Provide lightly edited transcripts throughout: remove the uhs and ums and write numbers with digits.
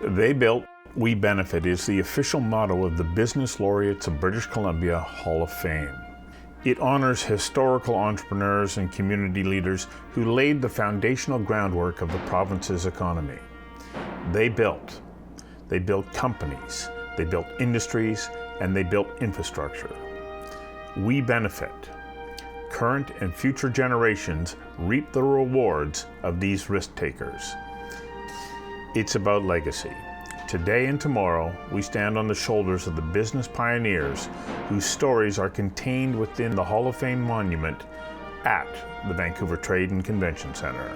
They built, we benefit is the official motto of the Business Laureates of British Columbia Hall of Fame. It honors historical entrepreneurs and community leaders who laid the foundational groundwork of the province's economy. They built companies, they built industries, and they built infrastructure. We benefit. Current and future generations reap the rewards of these risk takers. It's about legacy. Today and tomorrow, we stand on the shoulders of the business pioneers whose stories are contained within the Hall of Fame monument at the Vancouver Trade and Convention Centre.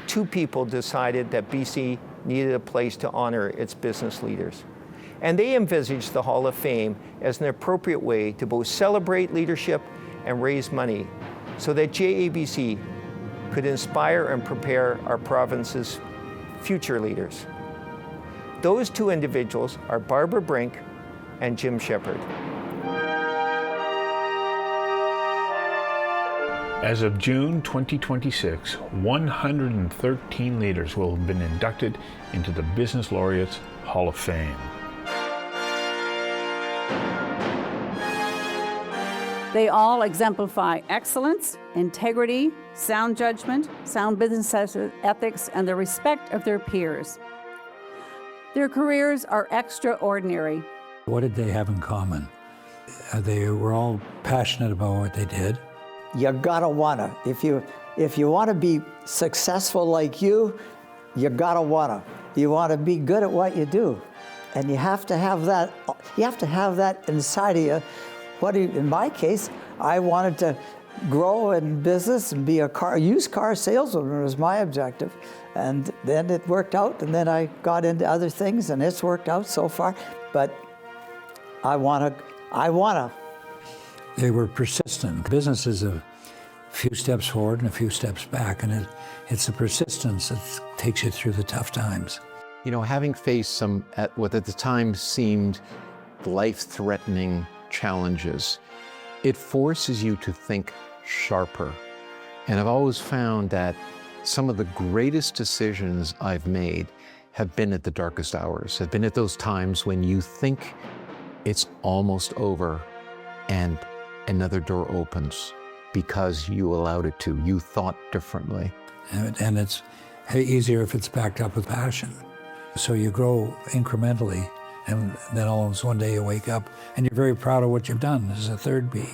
Two people decided that BC needed a place to honor its business leaders. And they envisaged the Hall of Fame as an appropriate way to both celebrate leadership and raise money so that JABC could inspire and prepare our province's future leaders. Those two individuals are Barbara Brink and Jim Shepherd. As of June 2026, 113 leaders will have been inducted into the Business Laureates Hall of Fame. They all exemplify excellence, integrity, sound judgment, sound business ethics, and the respect of their peers. Their careers are extraordinary. What did they have in common? They were all passionate about what they did. You gotta wanna. If you wanna be successful like you gotta wanna. You wanna be good at what you do. And you have to have that, inside of you. In my case, I wanted to grow in business and be a used car salesman was my objective. And then it worked out, and then I got into other things, and it's worked out so far. But I wanna. They were persistent. Business is a few steps forward and a few steps back, and it's the persistence that takes you through the tough times. You know, having faced some, what at the time seemed life-threatening challenges, it forces you to think sharper. And I've always found that some of the greatest decisions I've made have been at the darkest hours, have been at those times when you think it's almost over and another door opens because you allowed it to. You thought differently. And it's easier if it's backed up with passion. So you grow incrementally, and then all of a sudden one day you wake up and you're very proud of what you've done. This is a third B.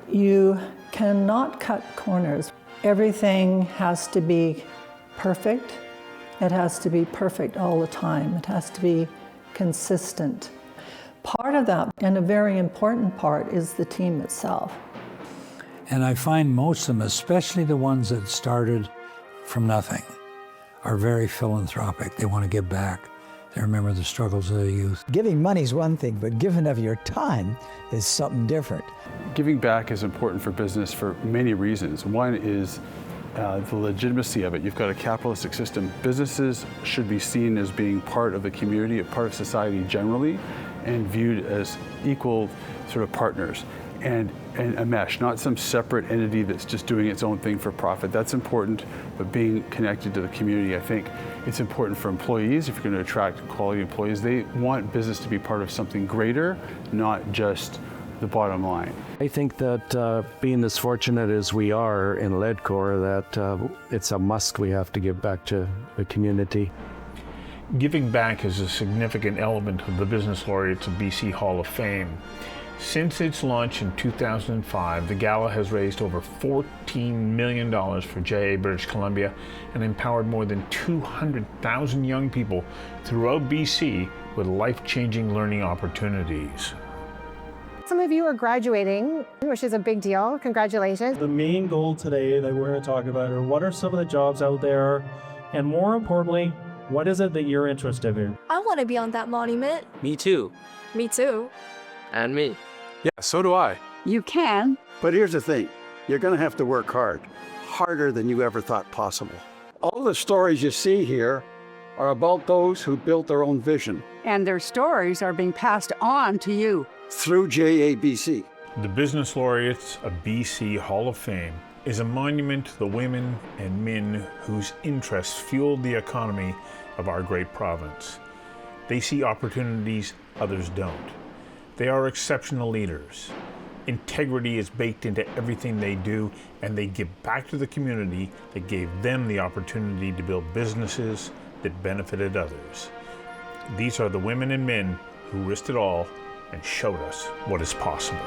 You cannot cut corners. Everything has to be perfect. It has to be perfect all the time. It has to be consistent. Part of that, and a very important part, is the team itself. And I find most of them, especially the ones that started from nothing, are very philanthropic. They want to give back. They remember the struggles of the youth. Giving money is one thing, but giving of your time is something different. Giving back is important for business for many reasons. One is the legitimacy of it. You've got a capitalistic system. Businesses should be seen as being part of the community, a part of society generally, and viewed as equal sort of partners. And a mesh, not some separate entity that's just doing its own thing for profit. That's important, but being connected to the community, I think it's important for employees. If you're going to attract quality employees, they want business to be part of something greater, not just the bottom line. I think that being as fortunate as we are in Ledcor, that it's a must. We have to give back to the community. Giving back is a significant element of the Business Laureates of BC Hall of Fame. Since its launch in 2005, the gala has raised over $14 million for JA British Columbia and empowered more than 200,000 young people throughout BC with life-changing learning opportunities. Some of you are graduating, which is a big deal. Congratulations. The main goal today that we're going to talk about are what are some of the jobs out there, and more importantly, what is it that you're interested in? I want to be on that monument. Me too. Me too. And me. Yeah, so do I. You can. But here's the thing. You're going to have to work hard. Harder than you ever thought possible. All the stories you see here are about those who built their own vision. And their stories are being passed on to you. Through JABC. The Business Laureates of BC Hall of Fame is a monument to the women and men whose interests fueled the economy of our great province. They see opportunities others don't. They are exceptional leaders. Integrity is baked into everything they do, and they give back to the community that gave them the opportunity to build businesses that benefited others. These are the women and men who risked it all and showed us what is possible.